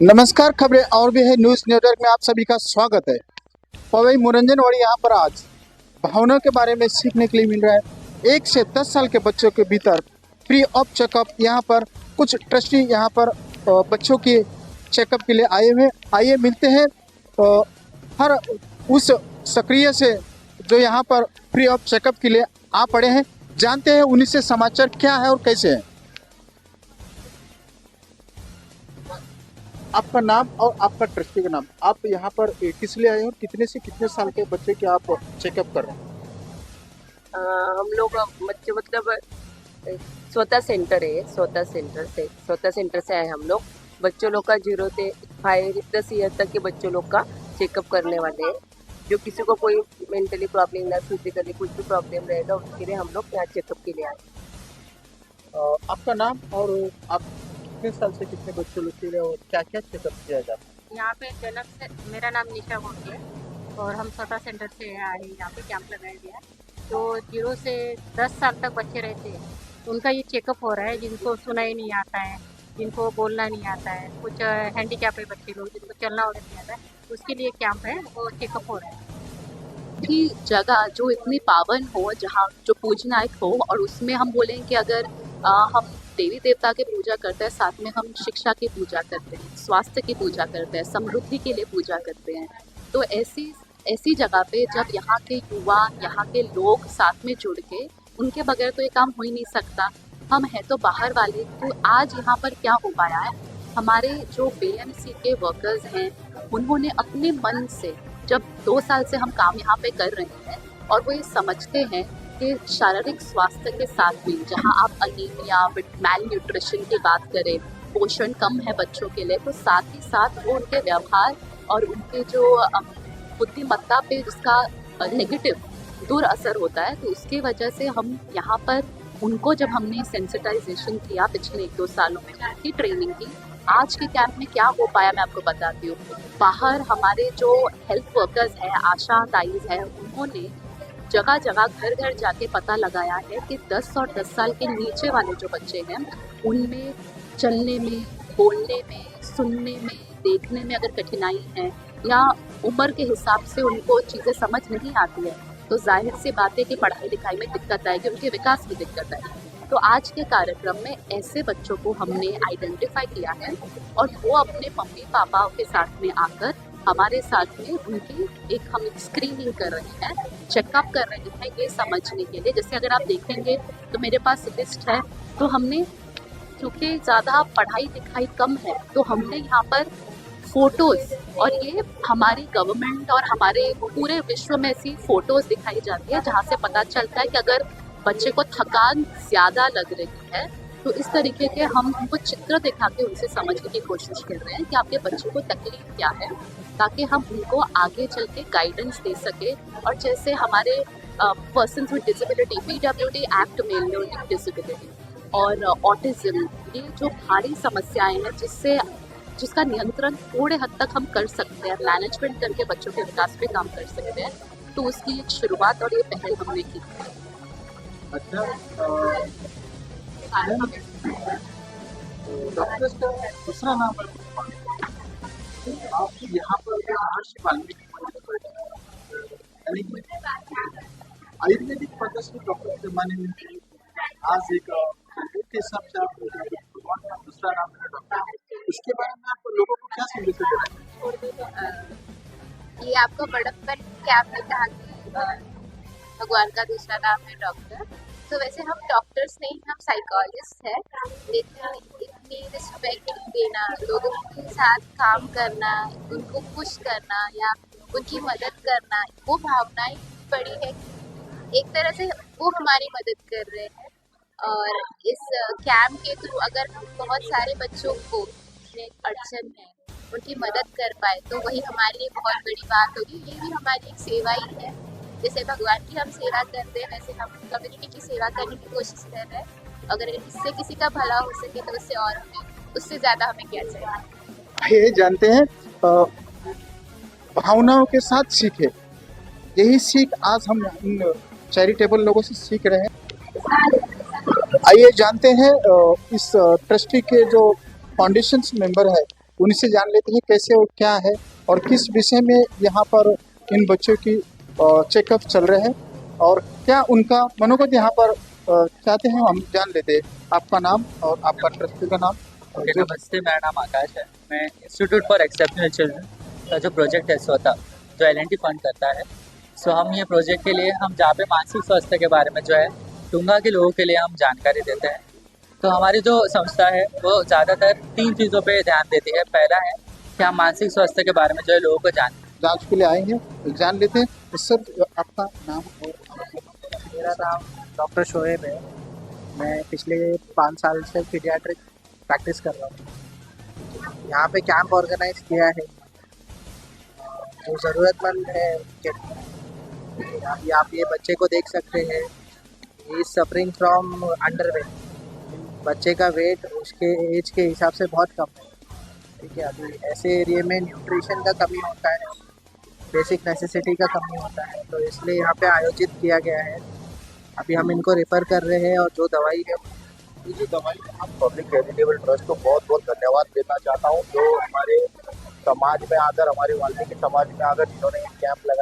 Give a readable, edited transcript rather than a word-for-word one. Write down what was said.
नमस्कार, खबरें और भी है न्यूज नेटवर्क में आप सभी का स्वागत है। पवई मनोरंजन यहाँ पर आज भावनाओं के बारे में सीखने के लिए मिल रहा है। 1 से 10 साल के बच्चों के भीतर फ्री ऑफ चेकअप यहाँ पर कुछ ट्रस्टी यहाँ पर बच्चों के चेकअप के लिए आए हुए आइए मिलते हैं हर उस सक्रिय से जो यहाँ पर फ्री ऑफ चेकअप के लिए आ पड़े हैं। जानते हैं उन्हीं से समाचार क्या है और कैसे है। आपका नाम और आपका ट्रस्टी का नाम, आप यहाँ पर किस लिए आए हो और कितने से कितने साल के बच्चे के आप चेकअप कर रहे हैं? हम लोग बच्चे मतलब स्वतः सेंटर है, स्वतः सेंटर से आए हम लोग। बच्चों लोग का 0 से 10 ईयर तक के बच्चों लोग का चेकअप करने वाले हैं। जो किसी को कोई मेंटली प्रॉब्लम या फिजिकली कुछ भी प्रॉब्लम रहेगा उसके लिए हम लोग यहाँ चेकअप के लिए आए। आपका नाम और आप कितने साल से कितने बच्चों लोग के लिए और क्या क्या चेकअप किया जाता है? यहाँ पे जन्म से मेरा नाम निशा गोटी है और हम स्वतः सेंटर से आए हैं। यहाँ पे कैंप लगाया गया है। तो 0 से 10 साल तक बच्चे रहते हैं, उनका ये चेकअप हो रहा है। जिनको सुनाई नहीं आता है, जिनको बोलना नहीं आता है, कुछ हैंडीकैप है बच्चे लोग, जिनको चलना वगैरह नहीं आता है, उसके लिए कैंप है, वो चेकअप हो रहा है। की जगह जो इतनी पावन हो, जहाँ जो पूजनायक हो, और उसमें हम बोलें कि अगर हम देवी देवता की पूजा करते हैं, साथ में हम शिक्षा की पूजा करते हैं, स्वास्थ्य की पूजा करते हैं, समृद्धि के लिए पूजा करते हैं, तो ऐसी जगह पे जब यहाँ के युवा, यहाँ के लोग साथ में जुड़ के, उनके बगैर तो ये काम हो ही नहीं सकता। हम हैं तो बाहर वाले, तो आज यहाँ पर क्या हो पाया है, हमारे जो बीएमसी के वर्कर्स हैं, उन्होंने अपने मन से, जब 2 साल से हम काम यहाँ पे कर रहे हैं, और वो ये समझते हैं कि शारीरिक स्वास्थ्य के साथ में, जहाँ आप अनीमिया, मैल न्यूट्रिशन की बात करें, पोषण कम है बच्चों के लिए, तो साथ ही साथ वो उनके व्यवहार और उनके जो बुद्धिमत्ता पे जिसका नेगेटिव दूर असर होता है, तो उसकी वजह से हम यहाँ पर उनको जब हमने सेंसिटाइजेशन किया पिछले 1-2 सालों में, उनकी ट्रेनिंग की, आज के कैंप में क्या हो पाया मैं आपको बताती हूँ। बाहर हमारे जो हेल्थ वर्कर्स हैं, आशा ताईज हैं, उन्होंने जगह जगह घर घर जाके पता लगाया है कि 10 और 10 साल के नीचे वाले जो बच्चे हैं, उनमें चलने में, बोलने में, सुनने में, देखने में अगर कठिनाई है, या उम्र के हिसाब से उनको चीज़ें समझ नहीं आती है, तो जाहिर सी बात है कि पढ़ाई लिखाई में दिक्कत आएगी, उनके विकास में दिक्कत आएगी। तो आज के कार्यक्रम में ऐसे बच्चों को हमने आइडेंटिफाई किया है, और वो अपने मम्मी पापा के साथ में आकर हमारे साथ में उनकी एक हम स्क्रीनिंग कर रहे हैं, चेकअप कर रहे हैं, ये समझने के लिए। जैसे अगर आप देखेंगे तो मेरे पास लिस्ट है, तो हमने, क्योंकि ज़्यादा पढ़ाई लिखाई कम है, तो हमने यहाँ पर फोटोज़, और ये हमारी गवर्नमेंट और हमारे पूरे विश्व में ऐसी फ़ोटोज़ दिखाई जाती है, जहाँ से पता चलता है कि अगर बच्चे को थकान ज़्यादा लग रही है, तो इस तरीके के हम उनको चित्र दिखा के उनसे समझने की कोशिश कर रहे हैं कि आपके बच्चे को तकलीफ क्या है, ताकि हम उनको आगे चल के गाइडेंस दे सके। और जैसे हमारे persons with disability, PWD act में, लर्निंग डिसेबिलिटी और ऑटिज्म, ये जो भारी समस्याएं हैं जिसका नियंत्रण थोड़े हद तक हम कर सकते हैं, मैनेजमेंट करके बच्चों के विकास पे काम कर सकते हैं, तो उसकी एक शुरुआत और ये पहल हमने की। अच्छा, डॉक्टर्स का दूसरा नाम है, आप यहाँ पर महर्षि वाल्मीकि आयुर्वेदिक पद्धति से डॉक्टर के माने में आज एक के हिसाब से आप भगवान का दूसरा नाम है डॉक्टर, इसके बारे में आप लोगों को क्या संदेश देना चाहिए? ये आपको बड़प्पन क्या आपने कहा कि भगवान का दूसरा नाम है डॉक्टर, तो वैसे हम डॉक्टर्स नहीं, हम साइकोलॉजिस्ट हैं, लेकिन इतनी रिस्पेक्ट देना, लोगों के साथ काम करना, उनको खुश करना या उनकी मदद करना, वो भावनाएं बड़ी है। एक तरह से वो हमारी मदद कर रहे हैं, और इस कैंप के थ्रू अगर हम बहुत सारे बच्चों को जिन्हें अड़चन है उनकी मदद कर पाए, तो वही हमारे लिए बहुत बड़ी बात होगी। ये भी हमारी एक सेवा ही है, जैसे भगवान की हम सेवा करते हैं, वैसे हम कम्युनिटी की सेवा करने की कोशिश कर रहे हैं। अगर इससे किसी का भला हो सके तो उससे और हमें, उससे ज़्यादा हमें क्या चाहिए। ये जानते हैं भावनाओं के साथ सीखे, यही सीख आज हम इन चैरिटेबल लोगों से सीख रहे हैं। आइए जानते हैं इस ट्रस्टी के जो फाउंडेशन मेंबर है, उनसे जान लेते हैं कैसे और क्या है और किस विषय में यहाँ पर इन बच्चों की चेकअप चल रहे हैं और क्या उनका मनोगत यहाँ पर चाहते हैं, हम जान लेते हैं। आपका नाम और आपका ट्रस्टी का नाम। ओके, नमस्ते, मेरा नाम आकाश है। मैं इंस्टीट्यूट फॉर एक्सेप्शनल चिल्ड्रन का जो प्रोजेक्ट है स्वतः, जो LNT फंड करता है, सो हम ये प्रोजेक्ट के लिए हम जहाँ पे मानसिक स्वास्थ्य के बारे में जो है टूंगा के लोगों के लिए हम जानकारी देते हैं। तो हमारी जो संस्था है वो ज़्यादातर 3 चीज़ों पे ध्यान देती है। पहला है कि हम मानसिक स्वास्थ्य के बारे में जो है लोगों को जांच के लिए आए हैं, जान लेते हैं। सर, आपका नाम और मेरा नाम डॉक्टर शोएब है। मैं पिछले 5 साल से पीडियाट्रिक प्रैक्टिस कर रहा हूँ। यहाँ पे कैंप ऑर्गेनाइज किया है जो ज़रूरतमंद है उनके लिए। अभी आप ये बच्चे को देख सकते हैं, he is suffering from underweight. बच्चे का वेट उसके एज के हिसाब से बहुत कम है, ठीक है। अभी ऐसे एरिया में न्यूट्रिशन का कमी होता है, बेसिक नेसेसिटी का कमी होता है, तो इसलिए यहाँ पे आयोजित किया गया है। अभी हम इनको रेफ़र कर रहे हैं और जो दवाई है ये जो दवाई हम पब्लिक चैरिटेबल ट्रस्ट को बहुत बहुत धन्यवाद देना चाहता हूँ, जो हमारे समाज में आकर, हमारे वाल्मीकि समाज में आकर इन्होंने कैंप लगाया।